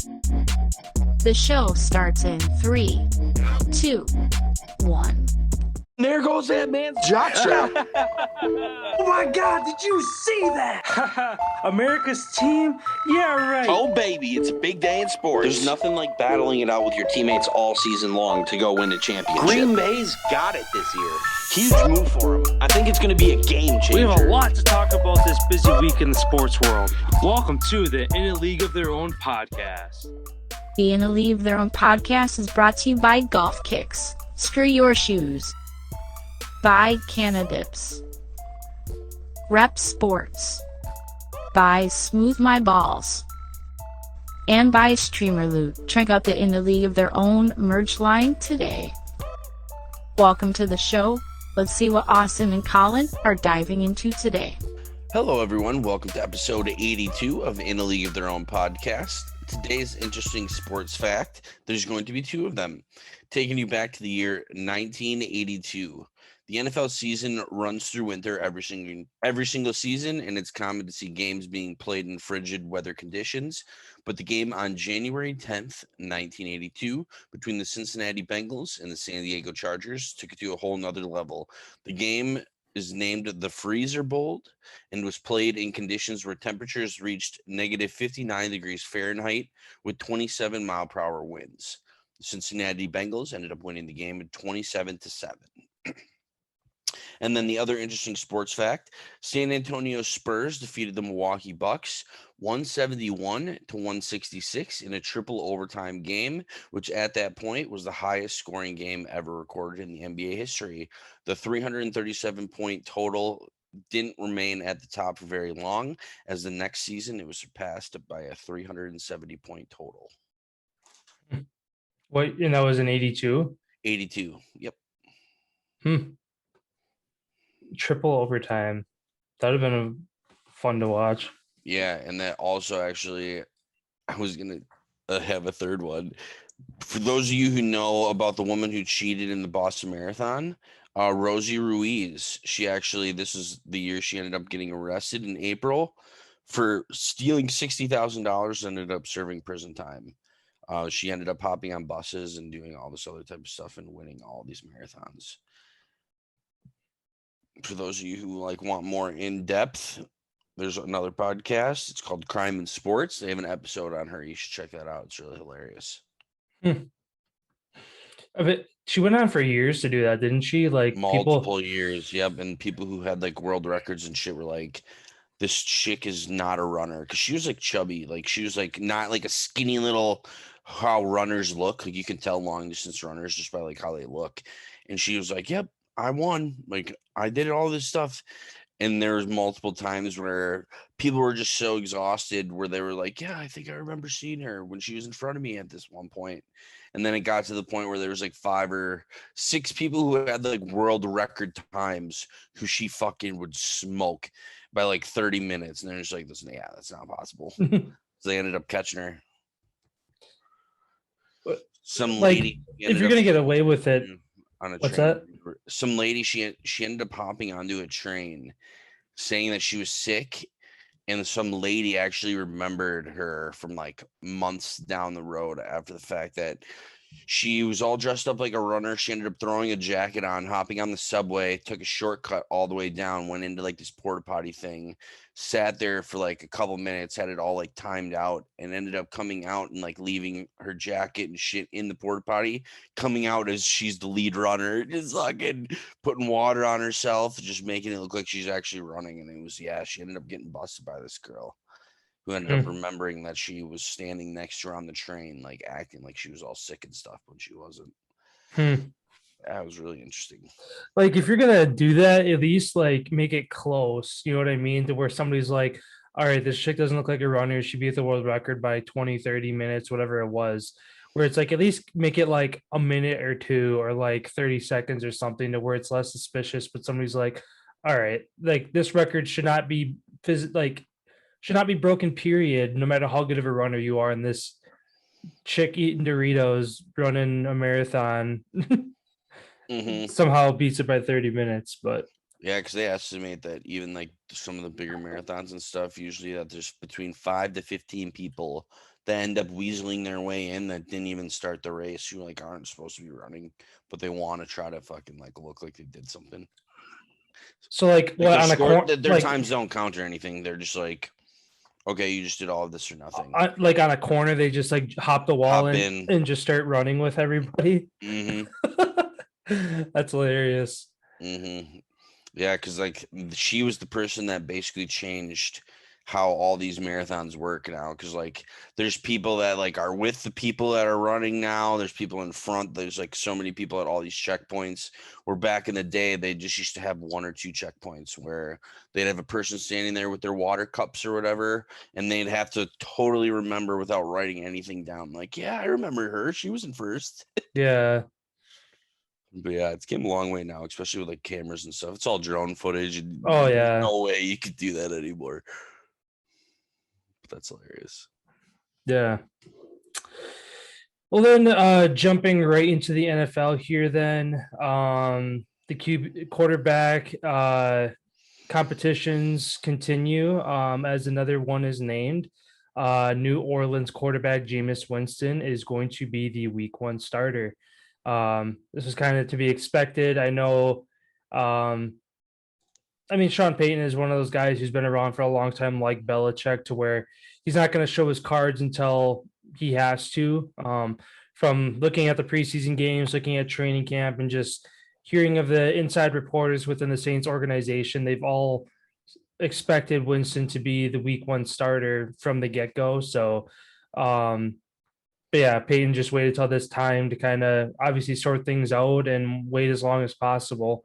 The show starts in 3, 2, 1. There goes that man's jock strap. Oh my God, did you see that? America's team? Yeah, right. Oh, baby, it's a big day in sports. There's nothing like battling it out with your teammates all season long to go win a championship. Green Bay's got it this year. Huge move for them. I think it's going to be a game changer. We have a lot to talk about this busy week in the sports world. Welcome to the In a League of Their Own podcast. The In a League of Their Own podcast is brought to you by Golf Kicks. Screw your shoes. By Canadips. Rep Sports. By Smooth My Balls. And by Streamer Loot. Check out the In a League of Their Own merch line today. Welcome to the show. Let's see what Austin and Collin are diving into today. Hello, everyone. Welcome to episode 82 of In a League of Their Own podcast. Today's interesting sports fact, there's going to be two of them, taking you back to the year 1982. The NFL season runs through winter every single season, and it's common to see games being played in frigid weather conditions. But the game on January 10th, 1982, between the Cincinnati Bengals and the San Diego Chargers took it to a whole nother level. The game is named the Freezer Bowl and was played in conditions where temperatures reached negative 59 degrees Fahrenheit with 27 mile per hour winds. The Cincinnati Bengals ended up winning the game at 27-7. And then the other interesting sports fact, San Antonio Spurs defeated the Milwaukee Bucks 171-166 in a triple overtime game, which at that point was the highest scoring game ever recorded in the NBA history. The 337-point total didn't remain at the top for very long, as the next season it was surpassed by a 370-point total. What? And that was in 82? 82, yep. Triple overtime. That would have been fun to watch. Yeah, and that also actually, I was going to have a third one. For those of you who know about the woman who cheated in the Boston Marathon, Rosie Ruiz, this is the year she ended up getting arrested in April for stealing $60,000, ended up serving prison time. She ended up hopping on buses and doing all this other type of stuff and winning all these marathons. For those of you who want more in depth, there's another podcast. It's called Crime in Sports. They have an episode on her. You should check that out. It's really hilarious. She went on for years to do that, didn't she? Multiple years. Yep. And people who had world records and shit were like, this chick is not a runner. Because she was chubby. She was not a skinny little, how runners look. You can tell long distance runners just by how they look. And she was like, yep, I won. I did all this stuff. And there was multiple times where people were just so exhausted where they were like, yeah, I think I remember seeing her when she was in front of me at this one point. And then it got to the point where there was 5 or 6 people who had world record times who she fucking would smoke by 30 minutes. And they're just like, listen, yeah, that's not possible. So they ended up catching her. Some lady. If you're going to get away with it. On a What's train. that? Some lady, she ended up hopping onto a train saying that she was sick, and some lady actually remembered her from months down the road after the fact that she was all dressed up like a runner. She ended up throwing a jacket on, hopping on the subway, took a shortcut all the way down, went into this porta potty thing, sat there for a couple minutes, had it all timed out, and ended up coming out and leaving her jacket and shit in the porta potty, coming out as she's the lead runner, just putting water on herself, just making it look like she's actually running. And it was, she ended up getting busted by this girl who ended up remembering that she was standing next to her on the train, acting like she was all sick and stuff when she wasn't. That was really interesting. If you're gonna do that, at least make it close. You know what I mean? To where somebody's like, all right, this chick doesn't look like a runner. She beat the world record by 20, 30 minutes, whatever it was. Where it's at least make it a minute or two or 30 seconds or something to where it's less suspicious. But somebody's like, all right, this record should not be should not be broken, period, no matter how good of a runner you are. And this chick eating Doritos, running a marathon, somehow beats it by 30 minutes. But yeah, because they estimate that even some of the bigger marathons and stuff, usually that there's between 5 to 15 people that end up weaseling their way in that didn't even start the race, who like aren't supposed to be running, but they want to try to fucking like look like they did something. So like what on a corner, their like times don't count or anything. They're just like, okay, you just did all of this or nothing. like on a corner, they just like hop the wall Hop in in. and just start running with everybody. Mm-hmm. That's hilarious. Mm-hmm. Yeah, because like she was the person that basically changed how all these marathons work now. Because like there's people that like are with the people that are running now. There's people in front. There's like so many people at all these checkpoints. Where back in the day, they just used to have 1 or 2 checkpoints where they'd have a person standing there with their water cups or whatever, and they'd have to totally remember without writing anything down. Like, yeah, I remember her. She was in first. Yeah. But yeah, it's came a long way now, especially with like cameras and stuff. It's all drone footage. And Oh yeah. no way you could do that anymore. But that's hilarious. Yeah. Well, then jumping right into the NFL here, then the quarterback competitions continue as another one is named. New Orleans quarterback Jameis Winston is going to be the Week 1 starter. This is kind of to be expected. I know. I mean, Sean Payton is one of those guys who's been around for a long time, like Belichick, to where he's not going to show his cards until he has to. From looking at the preseason games, looking at training camp, and just hearing of the inside reporters within the Saints organization, they've all expected Winston to be the Week 1 starter from the get-go. So, but yeah, Peyton just waited till this time to kind of obviously sort things out and wait as long as possible.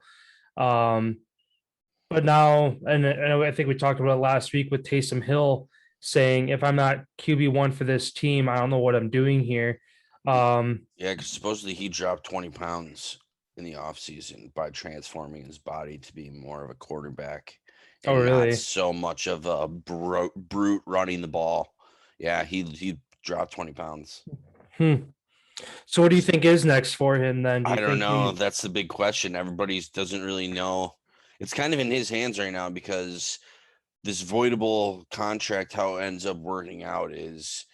But now, and I think we talked about it last week with Taysom Hill saying, if I'm not QB1 for this team, I don't know what I'm doing here. Yeah, because supposedly he dropped 20 pounds in the offseason by transforming his body to be more of a quarterback. And really? Not so much of a brute running the ball. Yeah, he dropped 20 pounds. So what do you think is next for him then? I don't know. That's the big question. Everybody doesn't really know. It's kind of in his hands right now because this voidable contract, how it ends up working out is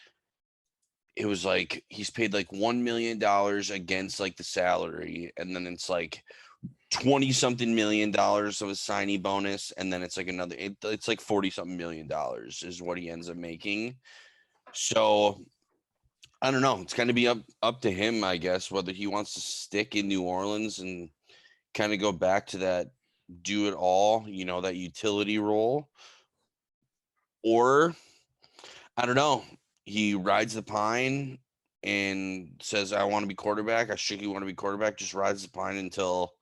it was like he's paid like $1 million against like the salary, and then it's like 20 something million dollars of a signing bonus, and then it's like another it's like 40 something million dollars is what he ends up making. So I don't know. It's going to be up to him, I guess, whether he wants to stick in New Orleans and kind of go back to that do it all, that utility role, or I don't know. He rides the pine and says, I want to be quarterback. I strictly want to be quarterback. Just rides the pine until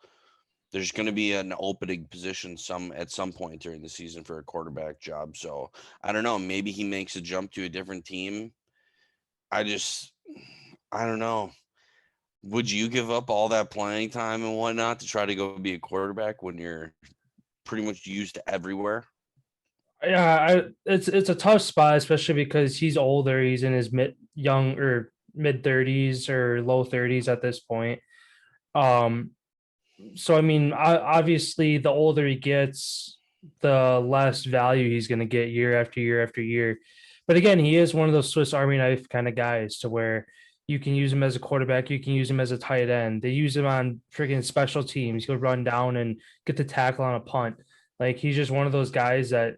there's going to be an opening position at some point during the season for a quarterback job. So I don't know. Maybe he makes a jump to a different team. I don't know. Would you give up all that playing time and whatnot to try to go be a quarterback when you're pretty much used everywhere? Yeah, it's a tough spot, especially because he's older. He's in his mid 30s or low 30s at this point. So I mean, obviously, the older he gets, the less value he's going to get year after year after year. But again, he is one of those Swiss Army knife kind of guys to where you can use him as a quarterback, you can use him as a tight end. They use him on freaking special teams. He'll run down and get the tackle on a punt. Like he's just one of those guys that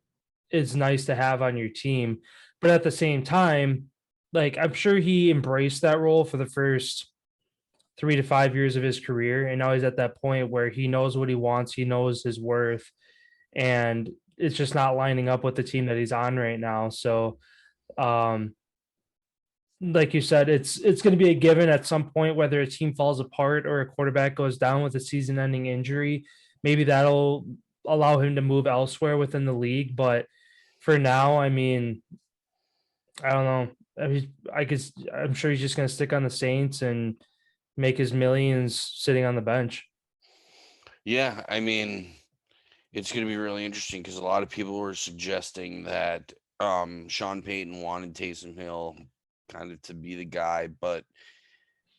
is nice to have on your team. But at the same time, like I'm sure he embraced that role for the first 3 to 5 years of his career. And now he's at that point where he knows what he wants, he knows his worth, and it's just not lining up with the team that he's on right now. So like you said, it's going to be a given at some point, whether a team falls apart or a quarterback goes down with a season-ending injury. Maybe that'll allow him to move elsewhere within the league. But for now, I mean, I don't know. I mean, I'm sure he's just going to stick on the Saints and make his millions sitting on the bench. Yeah, I mean, it's going to be really interesting because a lot of people were suggesting that Sean Payton wanted Taysom Hill kind of to be the guy, but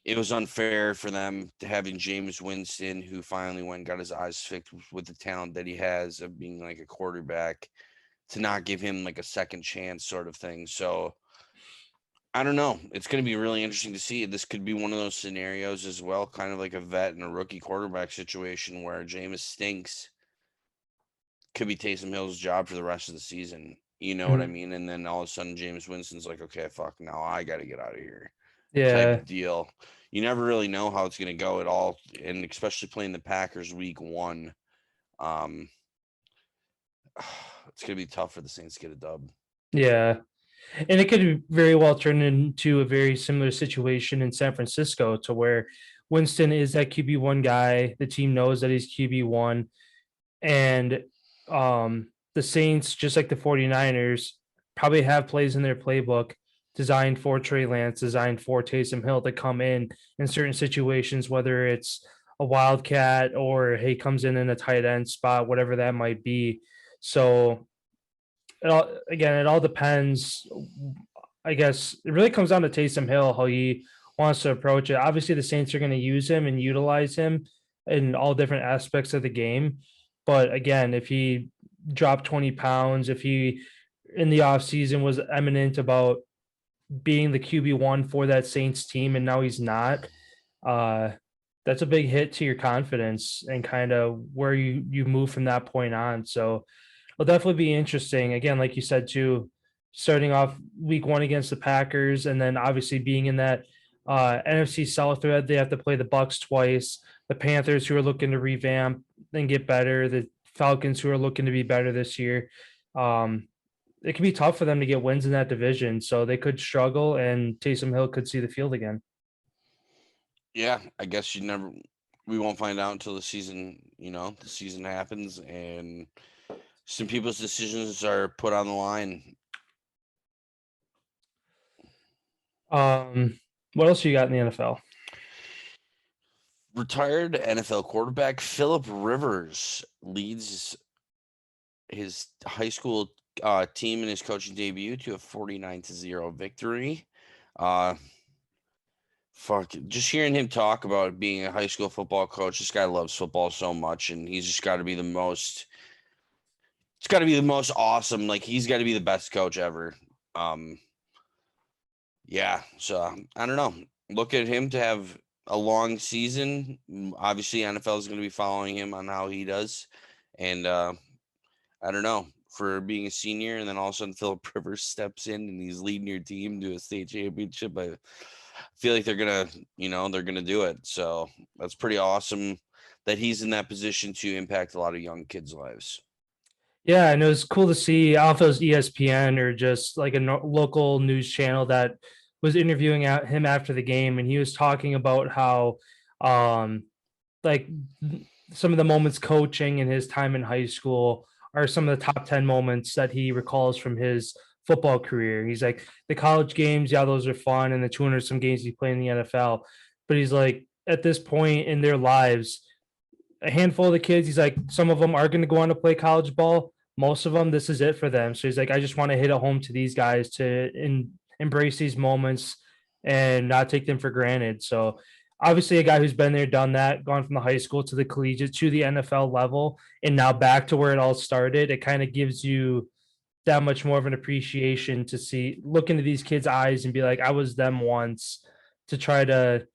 it was unfair for them to having Jameis Winston, who finally went and got his eyes fixed with the talent that he has of being like a quarterback, to not give him like a second chance sort of thing. So I don't know. It's going to be really interesting to see. This could be one of those scenarios as well, kind of like a vet and a rookie quarterback situation where Jameis stinks. Could be Taysom Hill's job for the rest of the season. You know what I mean? And then all of a sudden, Jameis Winston's like, okay, fuck, now I got to get out of here. Type Yeah. of deal. You never really know how it's going to go at all. And especially playing the Packers week 1. It's going to be tough for the Saints to get a dub. Yeah. And it could very well turn into a very similar situation in San Francisco to where Winston is that QB1 guy. The team knows that he's QB1. And the Saints, just like the 49ers, probably have plays in their playbook designed for Trey Lance, designed for Taysom Hill to come in certain situations, whether it's a wildcat or he comes in a tight end spot, whatever that might be. So it all depends. I guess it really comes down to Taysom Hill, how he wants to approach it. Obviously, the Saints are going to use him and utilize him in all different aspects of the game. But again, if he dropped 20 pounds, if he in the offseason was eminent about being the QB1 for that Saints team and now he's not, that's a big hit to your confidence and kind of where you move from that point on. So it'll definitely be interesting. Again, like you said, too, starting off week 1 against the Packers and then obviously being in that NFC South thread, they have to play the Bucks twice, the Panthers who are looking to revamp and get better, the Falcons who are looking to be better this year. It can be tough for them to get wins in that division, so they could struggle and Taysom Hill could see the field again. Yeah, I guess we won't find out until the season, the season happens and some people's decisions are put on the line. What else you got in the NFL? Retired NFL quarterback Phillip Rivers leads his high school team in his coaching debut to a 49-0 victory. Just hearing him talk about being a high school football coach, this guy loves football so much, and he's just got to be the most. It's got to be the most awesome. Like he's got to be the best coach ever. Yeah. So I don't know. Look at him to have a long season. Obviously, NFL is going to be following him on how he does, and I don't know. For being a senior, and then all of a sudden Phillip Rivers steps in and he's leading your team to a state championship. I feel like they're gonna do it. So that's pretty awesome that he's in that position to impact a lot of young kids' lives. Yeah, and it was cool to see. I don't know if it was ESPN or just like a local news channel that was interviewing him after the game, and he was talking about how, like some of the moments coaching and his time in high school are some of the top 10 moments that he recalls from his football career. He's like, the college games, yeah, those are fun, and the 200 some games he played in the NFL. But he's like, at this point in their lives, a handful of the kids, he's like, some of them are going to go on to play college ball. Most of them, this is it for them. So he's like, I just want to hit it home to these guys to embrace these moments and not take them for granted. So obviously a guy who's been there, done that, gone from the high school to the collegiate to the NFL level, and now back to where it all started. It kind of gives you that much more of an appreciation to look into these kids' eyes and be like, I was them once, to try to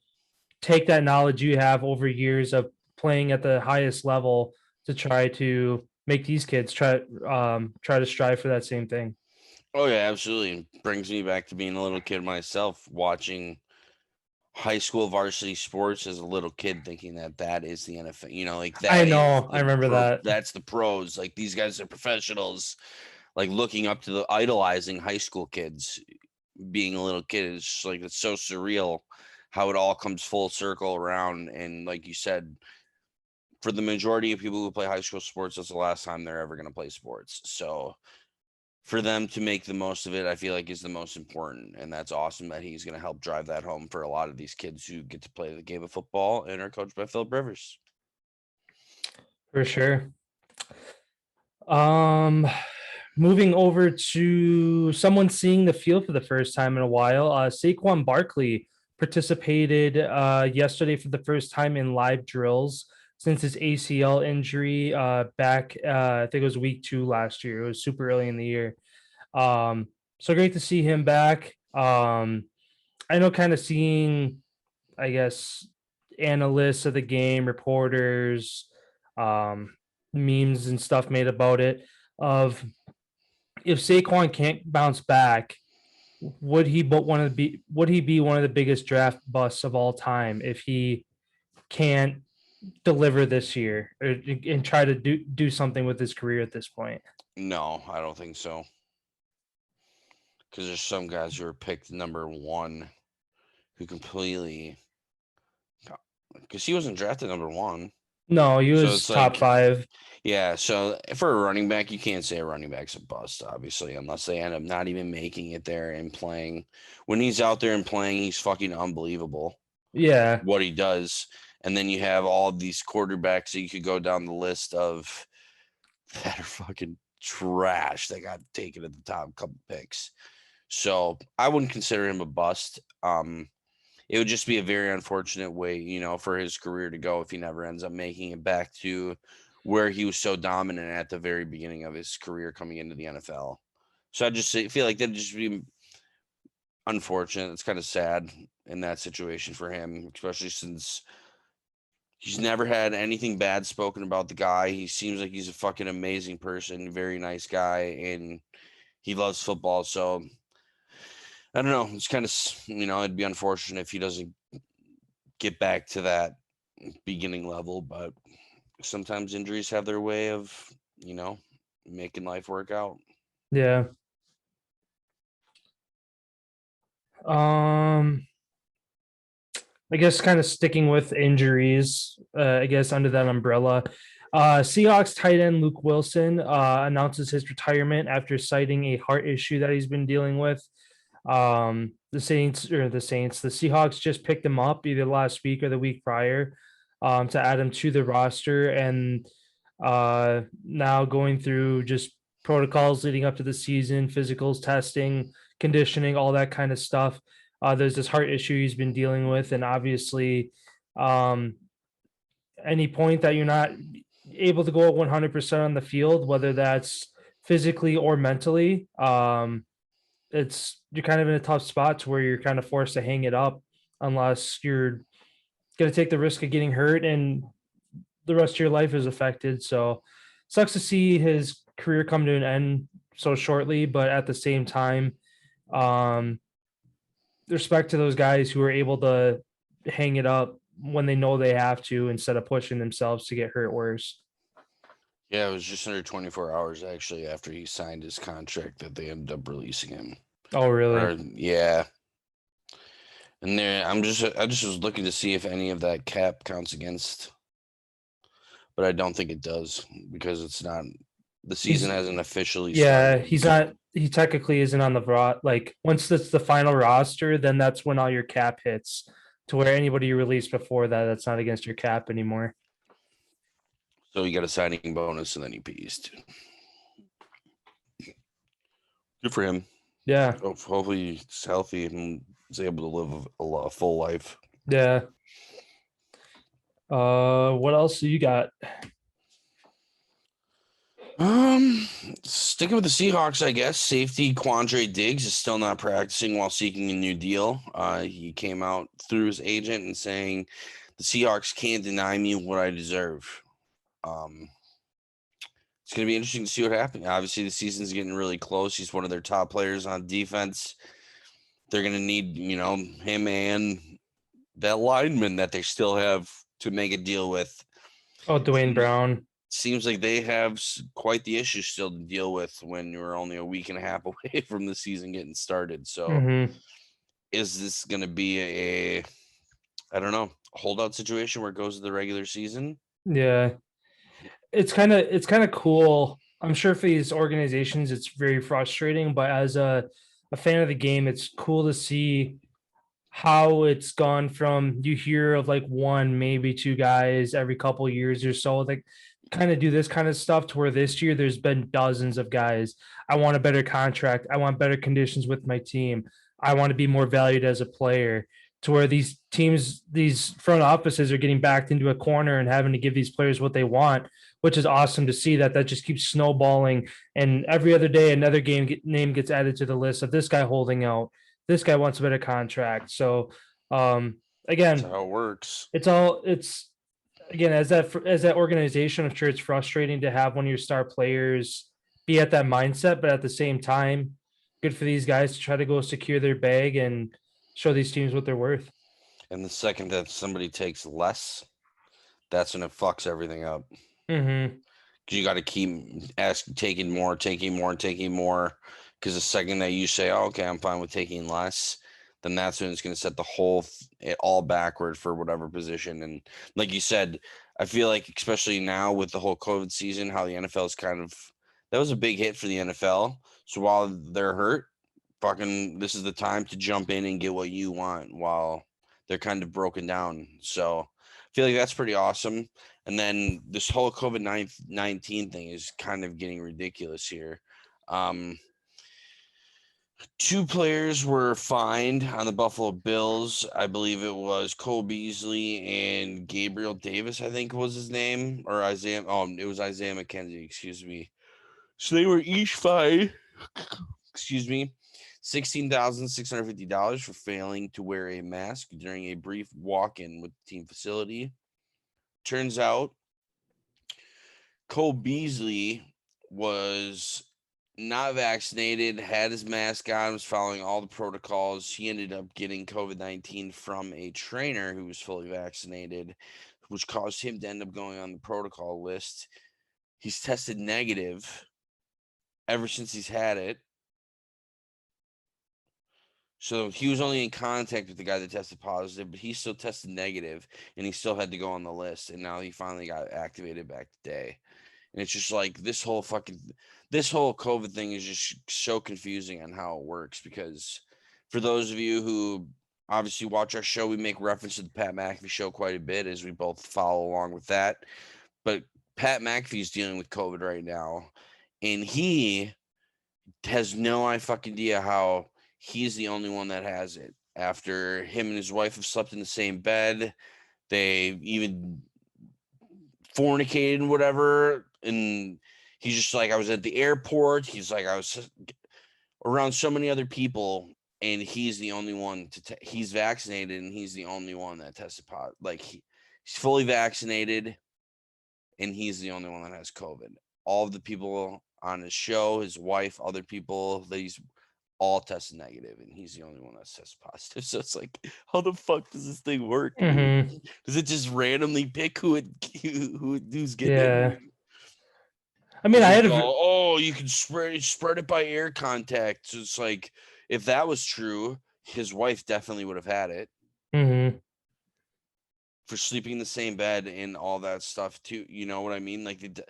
take that knowledge you have over years of playing at the highest level to try to make these kids try to strive for that same thing. Oh yeah, absolutely. It brings me back to being a little kid myself, watching high school varsity sports as a little kid, thinking that is the NFL. Like that. I know. I remember that. That's the pros. Like these guys are professionals. Like looking up to the idolizing high school kids, being a little kid is just like, it's so surreal how it all comes full circle around. And like you said, for the majority of people who play high school sports, that's the last time they're ever going to play sports. So for them to make the most of it, I feel like is the most important. And that's awesome that he's going to help drive that home for a lot of these kids who get to play the game of football and are coached by Phillip Rivers. For sure. Moving over to someone seeing the field for the first time in a while, Saquon Barkley participated yesterday for the first time in live drills since his ACL injury back, I think it was week 2 last year. It was super early in the year. So great to see him back. I know kind of seeing, I guess, analysts of the game, reporters, memes and stuff made about it of if Saquon can't bounce back, would he be one of the biggest draft busts of all time if he can't deliver this year and try to do something with his career at this point? No, I don't think so. Because there's some guys who are picked number 1 who completely, because he wasn't drafted number 1. No, he was top 5. Yeah, so for a running back, you can't say a running back's a bust, obviously, unless they end up not even making it there and playing. When he's out there and playing, he's fucking unbelievable. Yeah. What he does. And then you have all of these quarterbacks that you could go down the list of that are fucking trash that got taken at the top couple picks. So I wouldn't consider him a bust. It would just be a very unfortunate way, for his career to go if he never ends up making it back to where he was so dominant at the very beginning of his career coming into the NFL. So I just feel like that'd just be unfortunate. It's kind of sad in that situation for him, especially since he's never had anything bad spoken about the guy. He seems like he's a fucking amazing person, very nice guy, and he loves football. So I don't know. It's kind of, it'd be unfortunate if he doesn't get back to that beginning level, but sometimes injuries have their way of, making life work out. Yeah. I guess kind of sticking with injuries, I guess under that umbrella, Seahawks tight end Luke Wilson announces his retirement after citing a heart issue that he's been dealing with. The Seahawks just picked him up either last week or the week prior to add him to the roster, and now going through just protocols leading up to the season, physicals, testing, conditioning, all that kind of stuff. There's this heart issue he's been dealing with, and obviously any point that you're not able to go 100% on the field, whether that's physically or mentally, you're kind of in a tough spot to where you're kind of forced to hang it up unless you're going to take the risk of getting hurt and the rest of your life is affected. So sucks to see his career come to an end so shortly, but at the same time, respect to those guys who are able to hang it up when they know they have to instead of pushing themselves to get hurt worse. Yeah, it was just under 24 hours actually after he signed his contract that they ended up releasing him. Oh, really? Yeah. And there, I just was looking to see if any of that cap counts against, but I don't think it does because it's not. The season hasn't officially started. He's not. He technically isn't on the once it's the final roster, then that's when all your cap hits. To where anybody you release before that, that's not against your cap anymore. So you got a signing bonus and then he pieced. Good for him. Yeah. Hopefully he's healthy and is able to live a full life. Yeah. What else do you got? Sticking with the Seahawks, I guess. Safety Quandre Diggs is still not practicing while seeking a new deal. He came out through his agent and saying the Seahawks can't deny me what I deserve. It's going to be interesting to see what happens. Obviously, the season's getting really close. He's one of their top players on defense. They're going to need, him and that lineman that they still have to make a deal with. Oh, Dwayne Brown. Seems like they have quite the issue still to deal with when you're only a week and a half away from the season getting started. So is this going to be a holdout situation where it goes to the regular season? Yeah. It's kind of cool. I'm sure for these organizations, it's very frustrating, but as a fan of the game, it's cool to see how it's gone from you hear of like one, maybe two guys every couple of years or so, like kind of do this kind of stuff to where this year there's been dozens of guys. I want a better contract. I want better conditions with my team. I want to be more valued as a player, to where these teams, these front offices are getting backed into a corner and having to give these players what they want, which is awesome to see that just keeps snowballing. And every other day, another name gets added to the list of this guy holding out, this guy wants a better contract. So again, That's how it works. Again, as that organization, I'm sure it's frustrating to have one of your star players be at that mindset, but at the same time, good for these guys to try to go secure their bag and show these teams what they're worth. And the second that somebody takes less, that's when it fucks everything up. Mm-hmm. Because you got to keep taking more. Because the second that you say, oh, okay, I'm fine with taking less, then that's when it's going to set it all backward for whatever position. And like you said, I feel like, especially now with the whole COVID season, how the NFL is that was a big hit for the NFL. So while they're hurt, this is the time to jump in and get what you want while they're kind of broken down. So I feel like that's pretty awesome. And then this whole COVID-19 thing is kind of getting ridiculous here. 2 players were fined on the Buffalo Bills. I believe it was Cole Beasley and Gabriel Davis, I think was his name, or Isaiah. It was Isaiah McKenzie, excuse me. So they were each fined, $16,650 for failing to wear a mask during a brief walk-in with the team facility. Turns out Cole Beasley was not vaccinated, had his mask on, was following all the protocols. He ended up getting COVID-19 from a trainer who was fully vaccinated, which caused him to end up going on the protocol list. He's tested negative ever since he's had it. So he was only in contact with the guy that tested positive, but he still tested negative, and he still had to go on the list. And now he finally got activated back today. And it's just like this whole COVID thing is just so confusing on how it works, because for those of you who obviously watch our show, we make reference to the Pat McAfee show quite a bit as we both follow along with that. But Pat McAfee is dealing with COVID right now, and he has no fucking idea how he's the only one that has it. After him and his wife have slept in the same bed, they even fornicated and whatever. And he's just like, I was at the airport. He's like, I was around so many other people, and he's the only one he's vaccinated, and he's the only one that tested positive. Like he's fully vaccinated, and he's the only one that has COVID. All of the people on his show, his wife, other people, he's all tested negative, and he's the only one that's tested positive. So it's like, how the fuck does this thing work? Mm-hmm. Does it just randomly pick who's getting it? I mean, you can spread it by air contact. So it's like, if that was true, his wife definitely would have had it. Mm-hmm. For sleeping in the same bed and all that stuff too. You know what I mean? Like,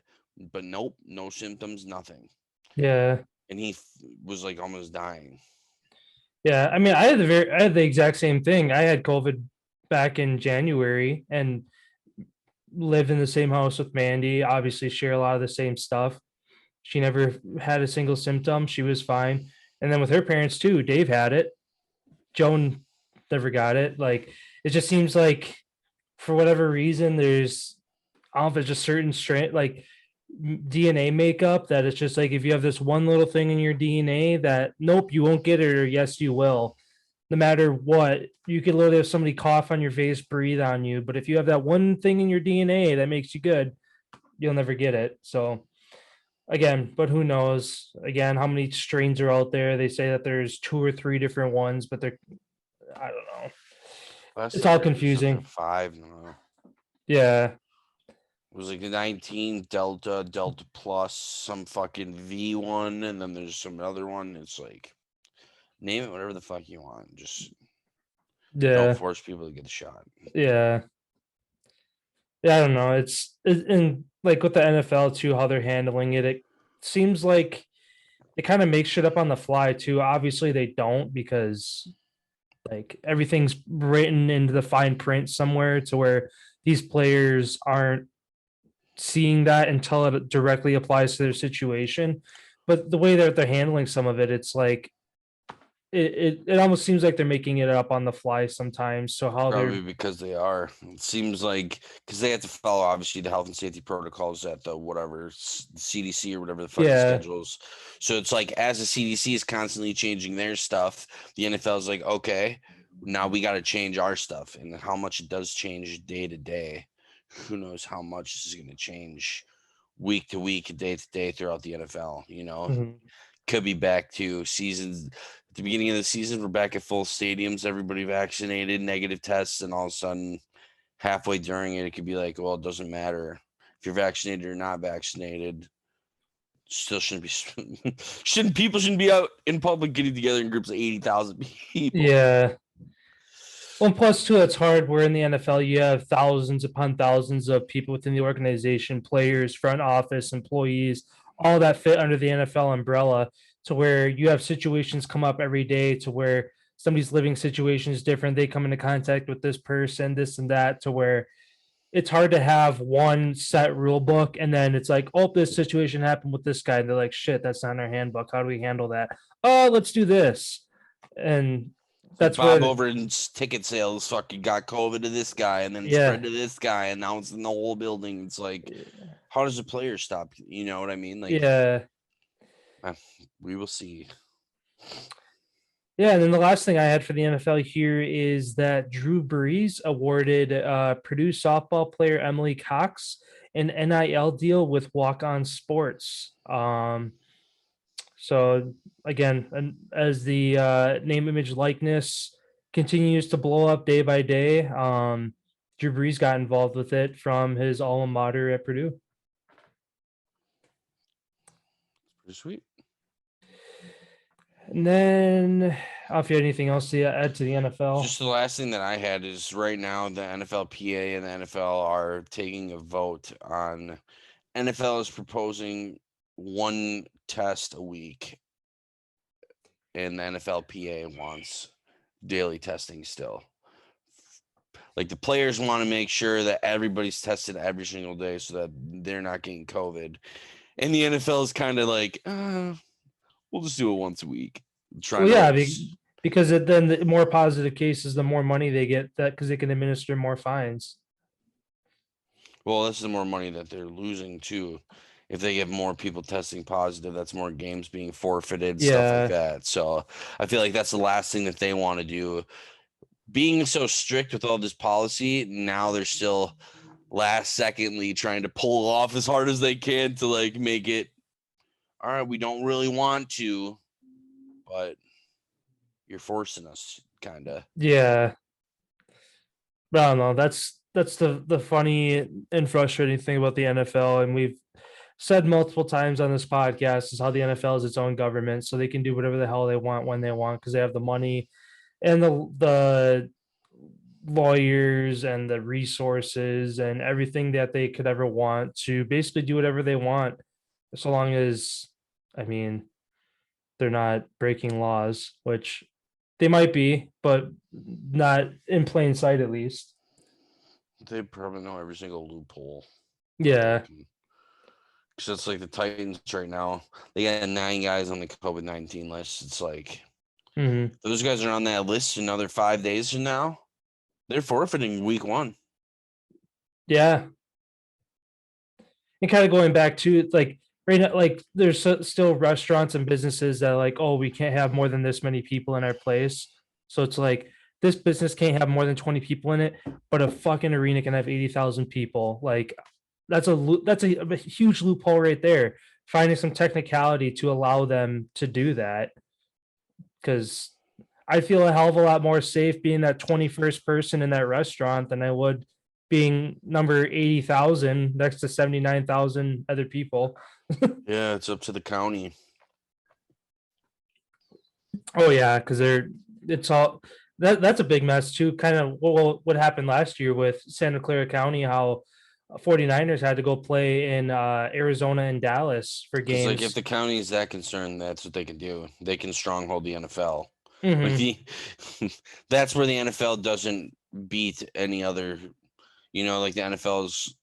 but nope, no symptoms, nothing. Yeah. And he was like almost dying. Yeah, I mean, I had the exact same thing. I had COVID back in January and lived in the same house with Mandy. Obviously, share a lot of the same stuff. She never had a single symptom. She was fine. And then with her parents too, Dave had it. Joan never got it. Like, it just seems like for whatever reason, there's, I don't know if it's just certain strand, like DNA makeup, that it's just like, if you have this one little thing in your DNA that, nope, you won't get it, or yes, you will. No matter what, you could literally have somebody cough on your face, breathe on you. But if you have that one thing in your DNA that makes you good, you'll never get it. So again, but who knows? Again, how many strains are out there? They say that there's 2 or 3 different ones, but I don't know. It's all confusing. 5 now. Yeah. It was like the 19 Delta Plus, some fucking V1, and then there's some other one. It's like, name it whatever the fuck you want. Just don't force people to get the shot. Yeah. Yeah, I don't know. It's and like with the NFL too, how they're handling it, it seems like it kind of makes shit up on the fly too. Obviously they don't, because like everything's written into the fine print somewhere to where these players aren't seeing that until it directly applies to their situation. But the way that they're handling some of it, it's like it almost seems like they're making it up on the fly sometimes. So how Probably they're because they are. It seems like because they have to follow obviously the health and safety protocols at the whatever CDC or whatever the fucking schedules. So it's like as the CDC is constantly changing their stuff, the NFL is like, okay, now we got to change our stuff, and how much it does change day to day. Who knows how much this is going to change week to week, day to day throughout the NFL? Mhm. Could be back to seasons at the beginning of the season. We're back at full stadiums, everybody vaccinated, negative tests, and all of a sudden, halfway during it, it could be like, well, it doesn't matter if you're vaccinated or not vaccinated. Still shouldn't be shouldn't be out in public getting together in groups of 80,000 people. Yeah. Well, plus too, it's hard. We're in the NFL. You have thousands upon thousands of people within the organization, players, front office, employees, all that fit under the NFL umbrella. To where you have situations come up every day, to where somebody's living situation is different. They come into contact with this person, this and that, to where it's hard to have one set rule book. And then it's like, oh, this situation happened with this guy. And they're like, shit, that's not in our handbook. How do we handle that? Oh, let's do this. And that's Bob where over in ticket sales fucking got COVID to this guy and then spread to this guy, and now it's in the whole building. It's like, how does a player stop? You know what I mean? Like, we will see. Yeah, and then the last thing I had for the NFL here is that Drew Brees awarded Purdue softball player Emily Cox an NIL deal with Walk On Sports. So again, as the name, image, likeness continues to blow up day by day, Drew Brees got involved with it from his alma mater at Purdue. Pretty sweet. And then, if you had anything else to add to the NFL, just the last thing that I had is right now the NFLPA and the NFL are taking a vote on. NFL is proposing one test a week, and the NFLPA wants daily testing still. Like the players want to make sure that everybody's tested every single day so that they're not getting COVID. And the NFL is kind of like, we'll just do it once a week. Because then the more positive cases, the more money they get, that because they can administer more fines. Well, that's the more money that they're losing too. If they get more people testing positive, that's more games being forfeited, stuff like that. So I feel like that's the last thing that they want to do. Being so strict with all this policy, now they're still last secondly trying to pull off as hard as they can to like make it, all right, we don't really want to, but you're forcing us, kind of. Yeah. But I don't know. That's the funny and frustrating thing about the NFL. And we've said multiple times on this podcast is how the NFL is its own government. So they can do whatever the hell they want when they want because they have the money and the lawyers and the resources and everything that they could ever want to basically do whatever they want. So long as, I mean, they're not breaking laws, which they might be, but not in plain sight, at least. They probably know every single loophole. Yeah. Because it's like the Titans right now. They got 9 guys on the COVID-19 list. It's like, those guys are on that list another 5 days from now. They're forfeiting week 1. Yeah. And kind of going back to like, right now, like there's still restaurants and businesses that are like, oh, we can't have more than this many people in our place. So it's like this business can't have more than 20 people in it, but a fucking arena can have 80,000 people. Like that's a huge loophole right there. Finding some technicality to allow them to do that, because I feel a hell of a lot more safe being that 21st person in that restaurant than I would being number 80,000 next to 79,000 other people. Yeah, it's up to the county. Oh yeah, because it's all that's a big mess too. Kind of what happened last year with Santa Clara County, how 49ers had to go play in Arizona and Dallas for games. Like if the county is that concerned, that's what they can do. They can stronghold the NFL. That's where the NFL doesn't beat any other. Like the NFL is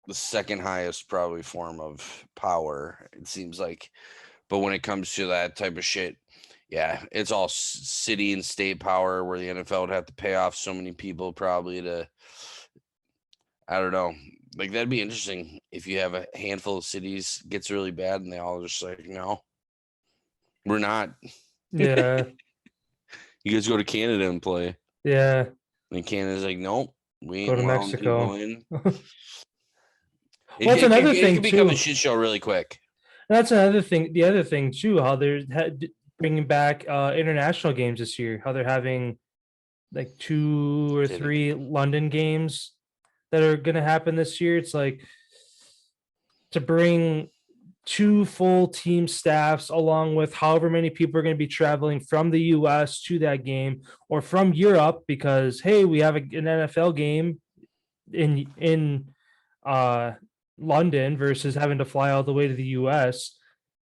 the second highest probably form of power, it seems like. But when it comes to that type of shit, Yeah, it's all city and state power where the NFL would have to pay off so many people probably to, I don't know. Like, that'd be interesting if you have a handful of cities gets really bad and they all just like, no, we're not. Yeah. You guys go to Canada and play. Yeah. And Canada's like, nope, we Go ain't to allowing Mexico. people in. Well, that's another It thing can become too. a shit show really quick. That's another thing. The other thing too, how they're bringing back international games this year. How they're having like 2 or 3 London games that are going to happen this year. It's like to bring 2 full team staffs along with however many people are going to be traveling from the US to that game or from Europe because hey, we have an NFL game in uh London versus having to fly all the way to the US,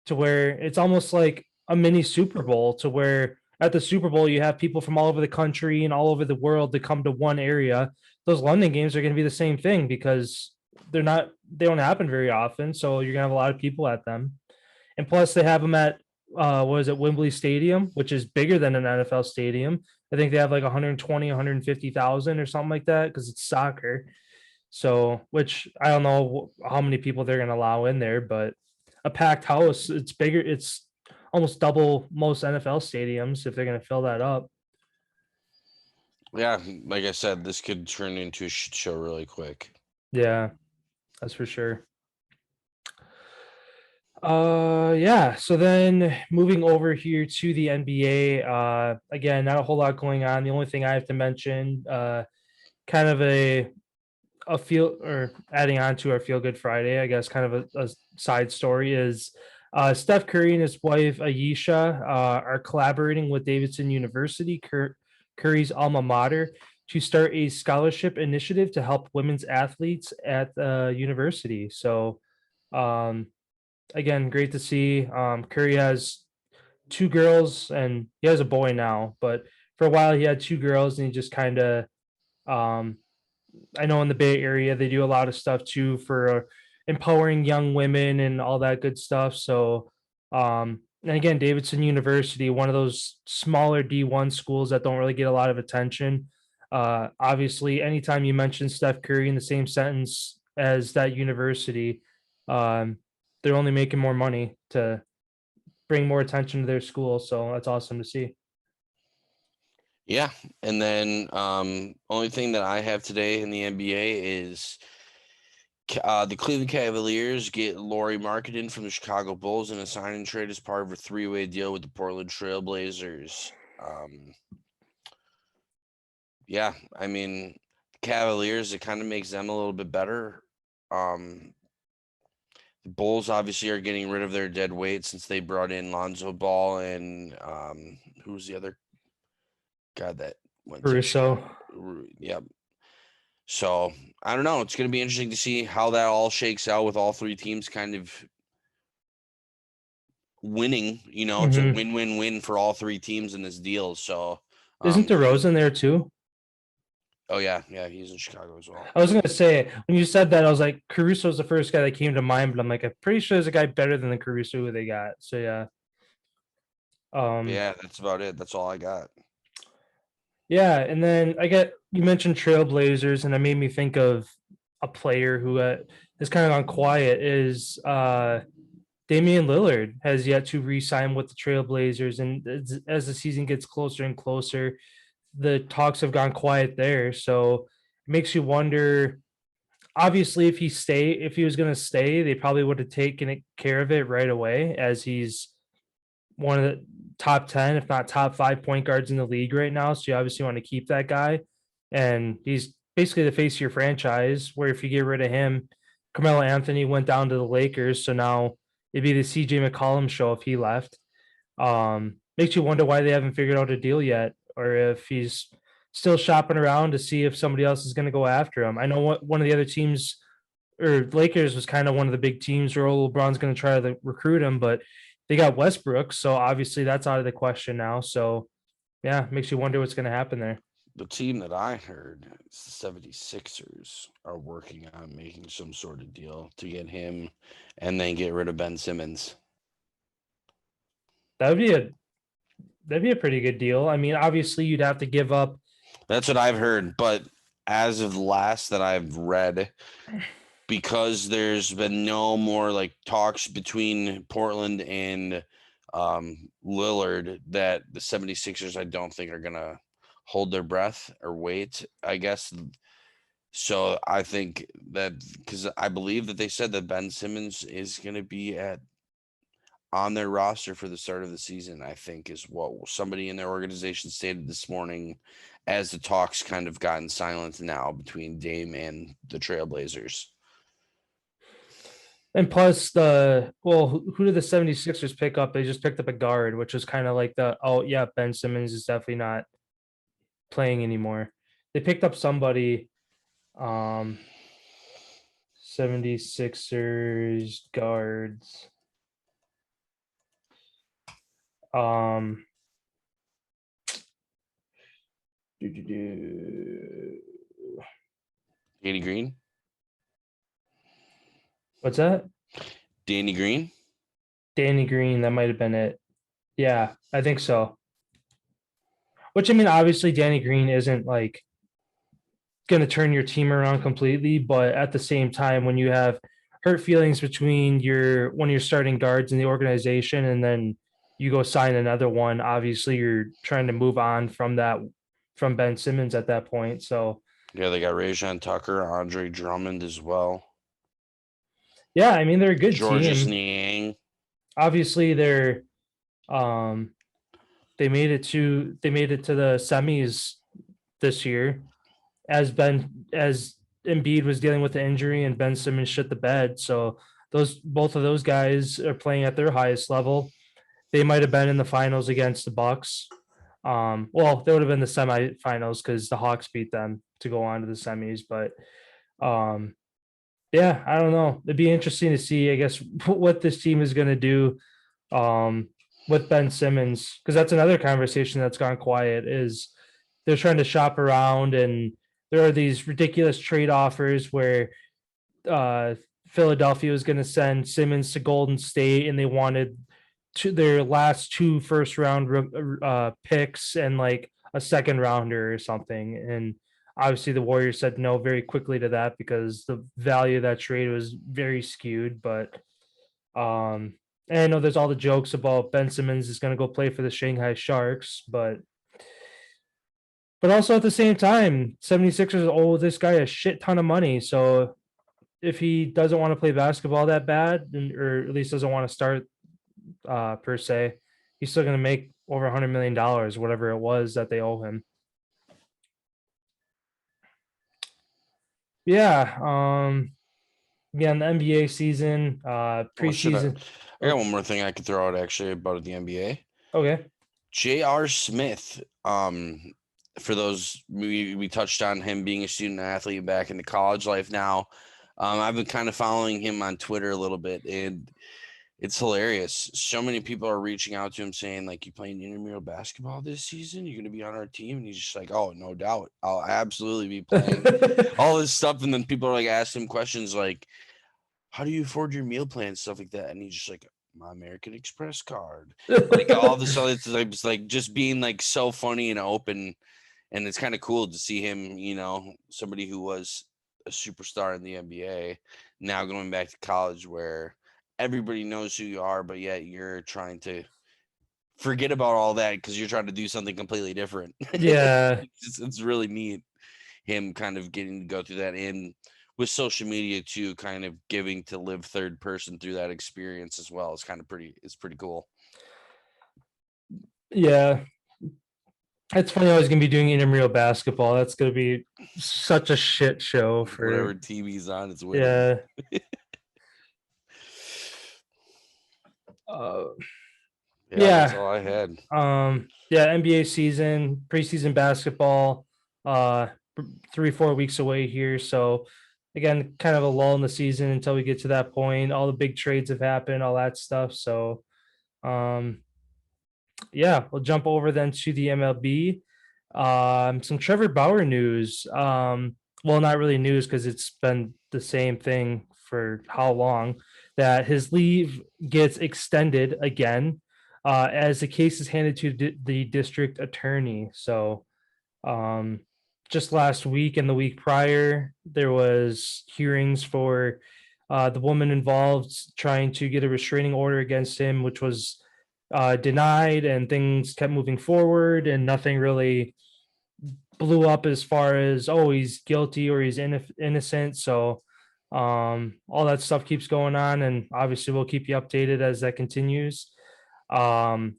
to where it's almost like a mini Super Bowl, to where at the Super Bowl you have people from all over the country and all over the world to come to one area. Those London games are going to be the same thing because they don't happen very often, so you're going to have a lot of people at them. And plus they have them at what is it, Wembley Stadium, which is bigger than an NFL stadium. I think they have like 120, 150,000 or something like that because it's soccer. So, which I don't know how many people they're going to allow in there, but a packed house, it's bigger. It's almost double most NFL stadiums if they're going to fill that up. Yeah, like I said, this could turn into a shit show really quick. Yeah, that's for sure. Yeah, so then moving over here to the NBA, again, not a whole lot going on. The only thing I have to mention, kind of a feel, or adding on to our Feel Good Friday, I guess, kind of a side story is Steph Curry and his wife Ayesha are collaborating with Davidson University, Curry's alma mater, to start a scholarship initiative to help women's athletes at the university. So, again, great to see. Curry has 2 girls and he has a boy now, but for a while he had 2 girls and he just kind of, I know in the Bay Area they do a lot of stuff too for empowering young women and all that good stuff. So, and again, Davidson University, one of those smaller D1 schools that don't really get a lot of attention. Obviously, anytime you mention Steph Curry in the same sentence as that university, they're only making more money to bring more attention to their school. So that's awesome to see. Yeah, and then only thing that I have today in the NBA is the Cleveland Cavaliers get Lauri Markkanen from the Chicago Bulls in a sign and trade as part of a 3-way deal with the Portland Trailblazers. Yeah, I mean, Cavaliers, it kind of makes them a little bit better. The Bulls obviously are getting rid of their dead weight since they brought in Lonzo Ball and who was the other guy that went Caruso. Yep. So I don't know. It's going to be interesting to see how that all shakes out with all 3 teams kind of winning. You know, it's a win-win-win for all 3 teams in this deal. So isn't DeRozan there too? Oh yeah, he's in Chicago as well. I was gonna say when you said that, I was like, Caruso's the first guy that came to mind, but I'm like, I'm pretty sure there's a guy better than the Caruso who they got. So yeah. Yeah, that's about it. That's all I got. Yeah, and then you mentioned Trailblazers, and it made me think of a player who has kind of gone quiet. Is Damien Lillard has yet to re-sign with the Trailblazers, and as the season gets closer and closer, the talks have gone quiet there. So it makes you wonder. Obviously, if he was going to stay, they probably would have taken care of it right away, as he's one of the top 10, if not top 5 point guards in the league right now. So you obviously want to keep that guy. And he's basically the face of your franchise, where if you get rid of him, Carmelo Anthony went down to the Lakers. So now it'd be the CJ McCollum show if he left. Makes you wonder why they haven't figured out a deal yet, or if he's still shopping around to see if somebody else is going to go after him. I know one of the other teams, or Lakers, was kind of one of the big teams where LeBron's going to try to recruit him, but they got Westbrook, so obviously that's out of the question now. So, yeah, makes you wonder what's going to happen there. The team that I heard, the 76ers, are working on making some sort of deal to get him and then get rid of Ben Simmons. That would be That'd be a pretty good deal. I mean, obviously you'd have to give up. That's what I've heard, but as of the last that I've read, because there's been no more like talks between Portland and Lillard, that the 76ers I don't think are gonna hold their breath or wait, I guess. So I think that, because I believe that they said that Ben Simmons is gonna be on their roster for the start of the season, I think is what somebody in their organization stated this morning, as the talks kind of gotten silent now between Dame and the Trailblazers. And plus who did the 76ers pick up? They just picked up a guard, which was kind of like Ben Simmons is definitely not playing anymore. They picked up somebody, 76ers guards. Danny Green? What's that? Danny Green? Danny Green, that might have been it. Yeah, I think so. Which, I mean, obviously Danny Green isn't like going to turn your team around completely, but at the same time, when you have hurt feelings between one of your starting guards in the organization, and then you go sign another one, obviously you're trying to move on from Ben Simmons at that point. So yeah, they got Rajon Tucker, Andre Drummond as well. Yeah, I mean, they're a good Georges team. Niang. Obviously, they made it to the semis this year, as Embiid was dealing with the injury and Ben Simmons shit the bed. So both of those guys are playing at their highest level. They might have been in the finals against the Bucks. Well, they would have been the semifinals because the Hawks beat them to go on to the semis. But yeah, I don't know. It'd be interesting to see, I guess, what this team is going to do with Ben Simmons, because that's another conversation that's gone quiet. Is they're trying to shop around, and there are these ridiculous trade offers where Philadelphia was going to send Simmons to Golden State, and they wanted their last 2 first-round picks and like a second rounder or something. And obviously the Warriors said no very quickly to that because the value of that trade was very skewed. But and I know there's all the jokes about Ben Simmons is going to go play for the Shanghai Sharks, but also at the same time, 76ers owe this guy a shit ton of money. So if he doesn't want to play basketball that bad, or at least doesn't want to start per se, he's still going to make over $100 million, whatever it was that they owe him. Yeah. Yeah, in the NBA season, preseason. I got one more thing I could throw out actually about the NBA. Okay. J.R. Smith. For those, we touched on him being a student athlete back into college life now. I've been kind of following him on Twitter a little bit, and it's hilarious. So many people are reaching out to him saying, like, you playing intramural basketball this season? You're going to be on our team? And he's just like, oh, no doubt. I'll absolutely be playing. All this stuff. And then people are like asking him questions like, how do you afford your meal plan? Stuff like that. And he's just like, my American Express card. Like all this other types, like just being like so funny and open. And it's kind of cool to see him, you know, somebody who was a superstar in the NBA now going back to college where everybody knows who you are, but yet you're trying to forget about all that because you're trying to do something completely different. Yeah. It's really neat, him kind of getting to go through that, and with social media too, kind of giving to live third person through that experience as well. It's pretty cool. Yeah. It's funny. I was going to be doing intramural basketball. That's going to be such a shit show for whatever TV's on. It's winning. Yeah. Yeah. That's all I had. Yeah, NBA season, preseason basketball, 3-4 weeks away here. So again, kind of a lull in the season until we get to that point. All the big trades have happened, all that stuff. So yeah, we'll jump over then to the MLB. Some Trevor Bauer news. Well, not really news because it's been the same thing for how long, that his leave gets extended again. as the case is handed to the district attorney. So just last week and the week prior, there was hearings for the woman involved trying to get a restraining order against him, which was denied, and things kept moving forward, and nothing really blew up as far as, oh, he's guilty or he's innocent. So all that stuff keeps going on, and obviously we'll keep you updated as that continues. The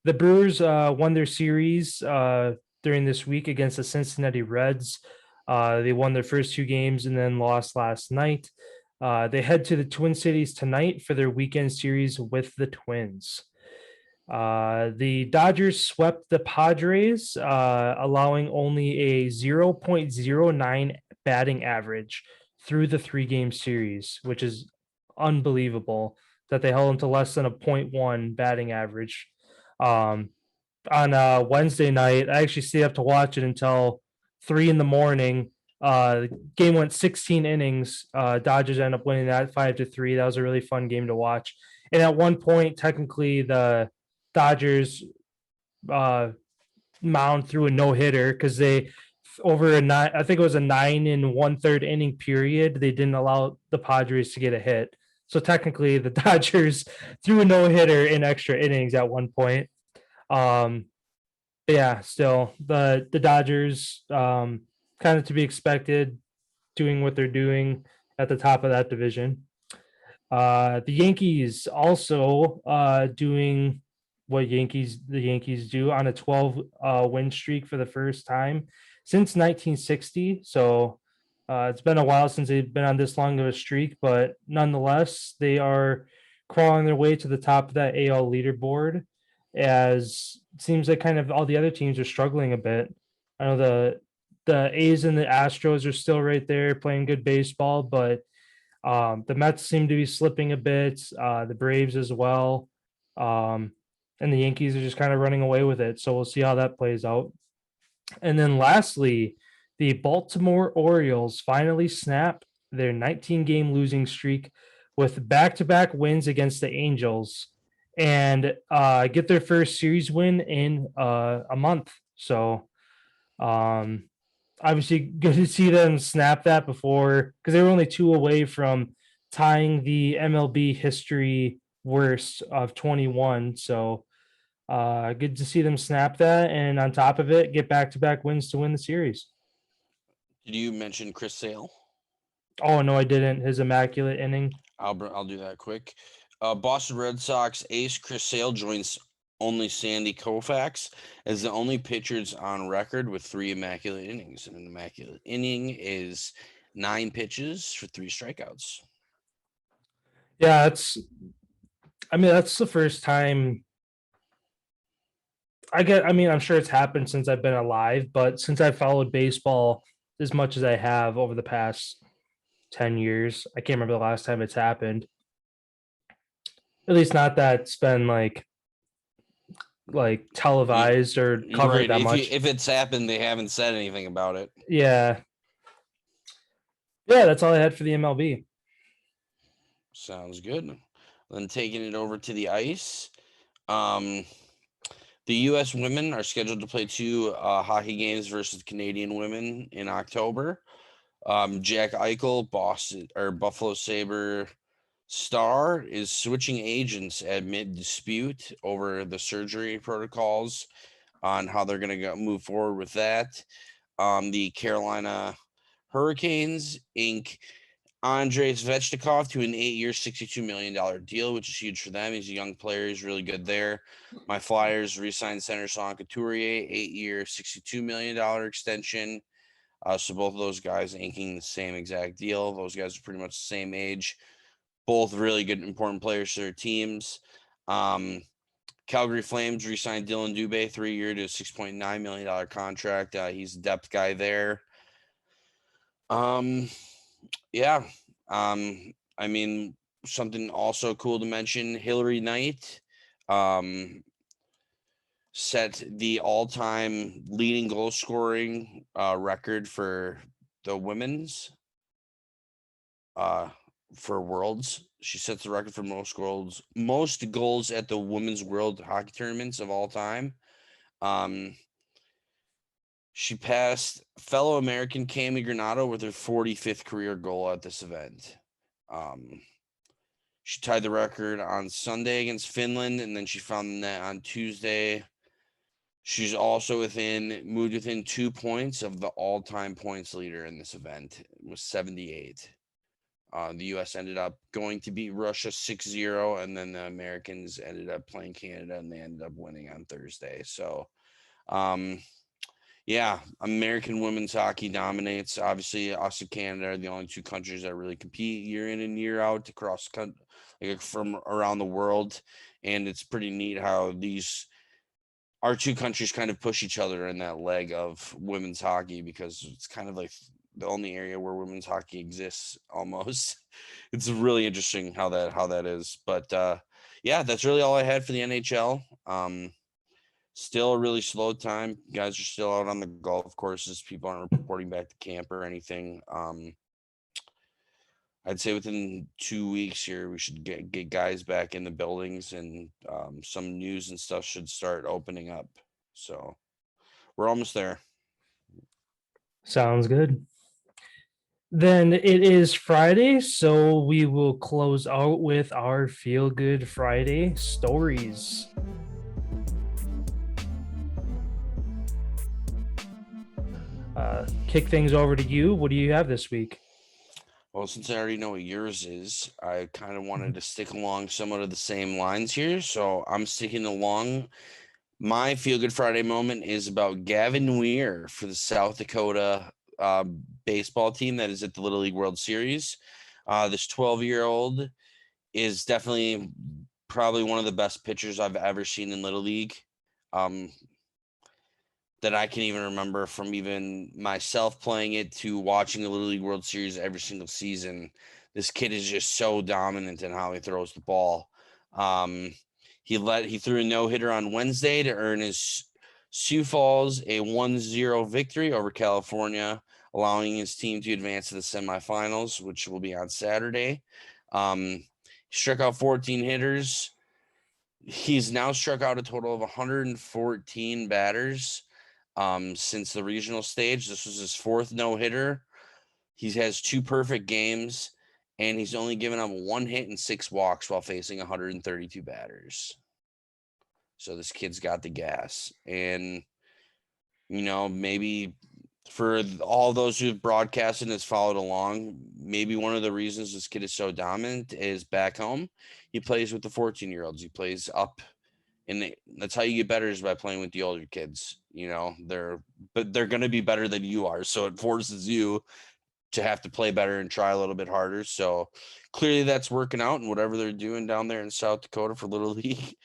Brewers won their series during this week against the Cincinnati Reds. They won their first 2 games and then lost last night. They head to the Twin Cities tonight for their weekend series with the Twins. The Dodgers swept the Padres, allowing only a 0.09 batting average through the 3-game series, which is unbelievable that they held them to less than a 0.1 batting average. On Wednesday night, I actually stayed up to watch it until 3 in the morning. The game went 16 innings. Dodgers ended up winning that 5-3. That was a really fun game to watch. And at one point, technically, the Dodgers mound through a no-hitter because they, over a 9, I think it was a 9 1/3 inning period, they didn't allow the Padres to get a hit. So technically, the Dodgers threw a no-hitter in extra innings at one point. Yeah, still the Dodgers, kind of to be expected, doing what they're doing at the top of that division. The Yankees also doing what the Yankees do on a 12 win streak for the first time since 1960. So it's been a while since they've been on this long of a streak, but nonetheless, they are crawling their way to the top of that AL leaderboard, as it seems like kind of all the other teams are struggling a bit. I know the A's and the Astros are still right there playing good baseball, but the Mets seem to be slipping a bit, the Braves as well. And the Yankees are just kind of running away with it. So we'll see how that plays out. And then lastly, the Baltimore Orioles finally snap their 19-game losing streak with back-to-back wins against the Angels and get their first series win in a month. So obviously good to see them snap that before, because they were only 2 away from tying the MLB history worst of 21. So good to see them snap that, and on top of it, get back-to-back wins to win the series. Did you mention Chris Sale? Oh no, I didn't. His immaculate inning. I'll do that quick. Boston Red Sox ace Chris Sale joins only Sandy Koufax as the only pitchers on record with 3 immaculate innings. And an immaculate inning is 9 pitches for 3 strikeouts. Yeah, that's the first time. I'm sure it's happened since I've been alive, but since I've followed baseball as much as I have over the past 10 years, I can't remember the last time it's happened. At least not that it's been like televised or covered that much. If it's happened, they haven't said anything about it. Yeah, that's all I had for the MLB. Sounds good. Then taking it over to the ice. The U.S. women are scheduled to play 2 hockey games versus Canadian women in October. Jack Eichel, Buffalo Sabre star, is switching agents at mid-dispute over the surgery protocols on how they're going to move forward with that. The Carolina Hurricanes Inc. Andrei Svechnikov to an 8-year, $62 million deal, which is huge for them. He's a young player. He's really good there. My Flyers re-signed center Sean Couturier, 8-year, $62 million extension. So both of those guys inking the same exact deal. Those guys are pretty much the same age. Both really good, important players to their teams. Calgary Flames re-signed Dylan Dubé, 3-year to a $6.9 million contract. He's a depth guy there. Yeah. Something also cool to mention, Hillary Knight set the all-time leading goal scoring record for the women's for Worlds She sets the record for most goals at the Women's World Hockey Tournaments of all time. She passed fellow American Cami Granato with her 45th career goal at this event. She tied the record on Sunday against Finland, and then she found the net on Tuesday. She's also moved within 2 points of the all-time points leader in this event. It was 78. The U.S. ended up going to beat Russia 6-0, and then the Americans ended up playing Canada, and they ended up winning on Thursday. So, yeah, American women's hockey dominates. Obviously, us and Canada are the only two countries that really compete year in and year out across from around the world, and it's pretty neat how our two countries kind of push each other in that leg of women's hockey, because it's kind of like the only area where women's hockey exists almost. It's really interesting how that is. But yeah, that's really all I had for the NHL. Still a really slow time. Guys are still out on the golf courses. People aren't reporting back to camp or anything. I'd say within 2 weeks here, we should get guys back in the buildings, and some news and stuff should start opening up. So we're almost there. Sounds good. Then it is Friday, so we will close out with our Feel Good Friday stories. Kick things over to you. What do you have this week? Well, since I already know what yours is, I kind of wanted to stick along somewhat of the same lines here. So I'm sticking along. My Feel Good Friday moment is about Gavin Weir for the South Dakota baseball team that is at the Little League World Series. This 12-year-old is definitely probably one of the best pitchers I've ever seen in Little League. That I can even remember, from even myself playing it to watching the Little League World Series every single season. This kid is just so dominant in how he throws the ball. He threw a no-hitter on Wednesday to earn his Sioux Falls a 1-0 victory over California, allowing his team to advance to the semifinals, which will be on Saturday. He struck out 14 hitters. He's now struck out a total of 114 batters. Since the regional stage. This was his fourth no-hitter. He has 2 perfect games, and he's only given up 1 hit and 6 walks while facing 132 batters. So this kid's got the gas. And, maybe for all those who've broadcasted and has followed along, maybe one of the reasons this kid is so dominant is back home, he plays with the 14-year-olds. He plays up. And that's how you get better, is by playing with the older kids. They're going to be better than you are. So it forces you to have to play better and try a little bit harder. So clearly that's working out, and whatever they're doing down there in South Dakota for Little League,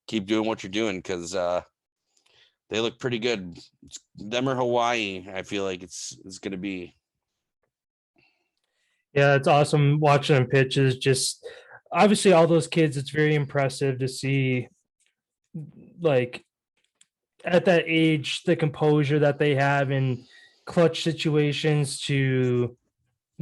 keep doing what you're doing, because they look pretty good. It's them or Hawaii, I feel like it's going to be. Yeah, it's awesome watching them pitches. Just obviously all those kids, it's very impressive to see, like, at that age, the composure that they have in clutch situations to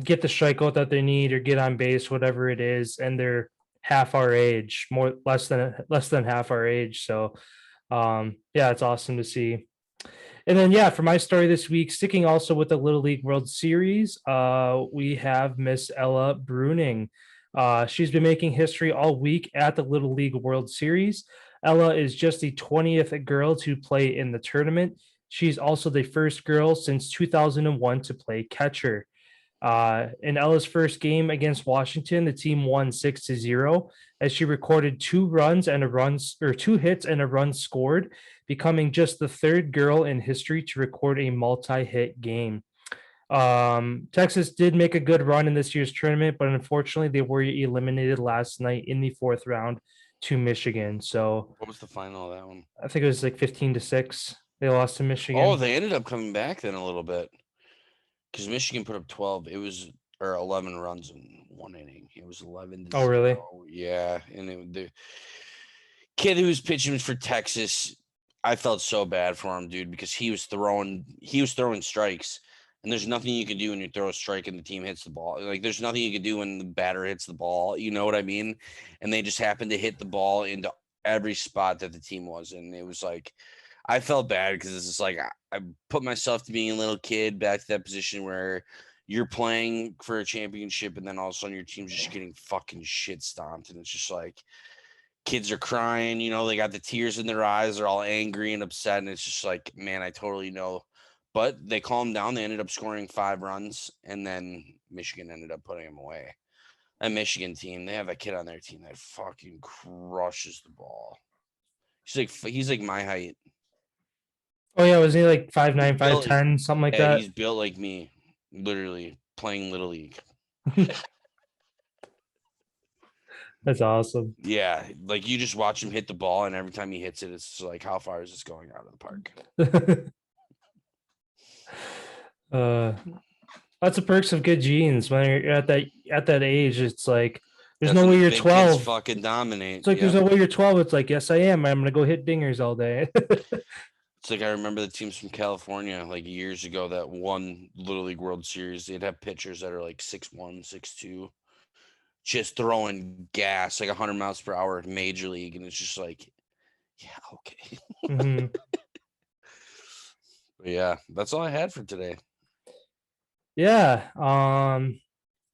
get the strikeout that they need or get on base, whatever it is, and they're half our age, less than half our age. So yeah, it's awesome to see. And then for my story this week, sticking also with the Little League World Series, we have Miss Ella Bruning. She's been making history all week at the Little League World Series. Ella is just the 20th girl to play in the tournament. She's also the first girl since 2001 to play catcher. In Ella's first game against Washington, the team won 6-0 as she recorded 2 hits and a run scored, becoming just the 3rd girl in history to record a multi-hit game. Texas did make a good run in this year's tournament, but unfortunately they were eliminated last night in the 4th round to Michigan. So What was the final of that one? I think it was like 15-6. They lost to Michigan. Oh, they ended up coming back then a little bit, because Michigan put up 11 runs in 1 inning. It was 11-0. Oh, really? Yeah, and the kid who was pitching for Texas, I felt so bad for him, dude, because he was throwing strikes, And there's nothing you can do when you throw a strike and the team hits the ball. Like, there's nothing you can do when the batter hits the ball. You know what I mean? And they just happened to hit the ball into every spot that the team was in. It was like, I felt bad because it's just like I put myself to being a little kid back to that position where you're playing for a championship and then all of a sudden your team's just getting fucking shit stomped. And it's just like kids are crying, you know, they got the tears in their eyes. They're all angry and upset. And it's just like, man, I totally know. But they calmed down. They ended up scoring 5 runs, and then Michigan ended up putting them away. That Michigan team, they have a kid on their team that fucking crushes the ball. He's like my height. Oh yeah, wasn't he like 5'9", 5'10", something like that? He's built like me, literally playing Little League. That's awesome. Yeah, like you just watch him hit the ball, and every time he hits it, it's like, how far is this going out of the park? That's the perks of good genes. When you're at that age, it's like there's That's no way when you're big 12. kids fucking dominate. It's like there's no way you're 12. It's like, yes, I am. I'm gonna go hit dingers all day. It's like I remember the teams from California like years ago that won Little League World Series. They'd have pitchers that are like 6'1", 6'2", just throwing gas like 100 miles per hour in Major League, and it's just like, yeah, okay. Mm-hmm. But yeah, that's all I had for today. Yeah.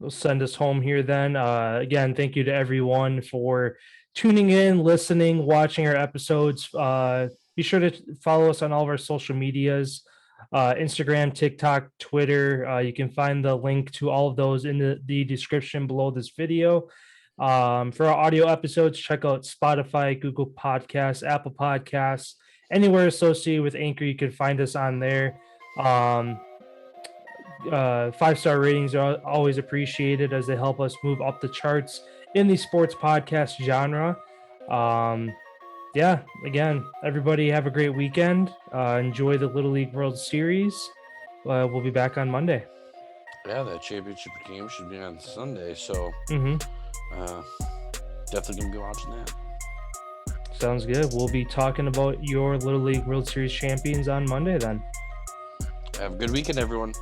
We'll send us home here then. Again, thank you to everyone for tuning in, listening, watching our episodes. Be sure to follow us on all of our social medias, Instagram, TikTok, Twitter. You can find the link to all of those in the description below this video. For our audio episodes, check out Spotify, Google Podcasts, Apple Podcasts, anywhere associated with Anchor. You can find us on there. 5-star ratings are always appreciated as they help us move up the charts in the sports podcast genre. Yeah, again, everybody have a great weekend. Enjoy the Little League World Series. We'll be back on Monday. Yeah, that championship game should be on Sunday, so definitely gonna be watching that. Sounds good. We'll be talking about your Little League World Series champions on Monday then. Have a good weekend, everyone.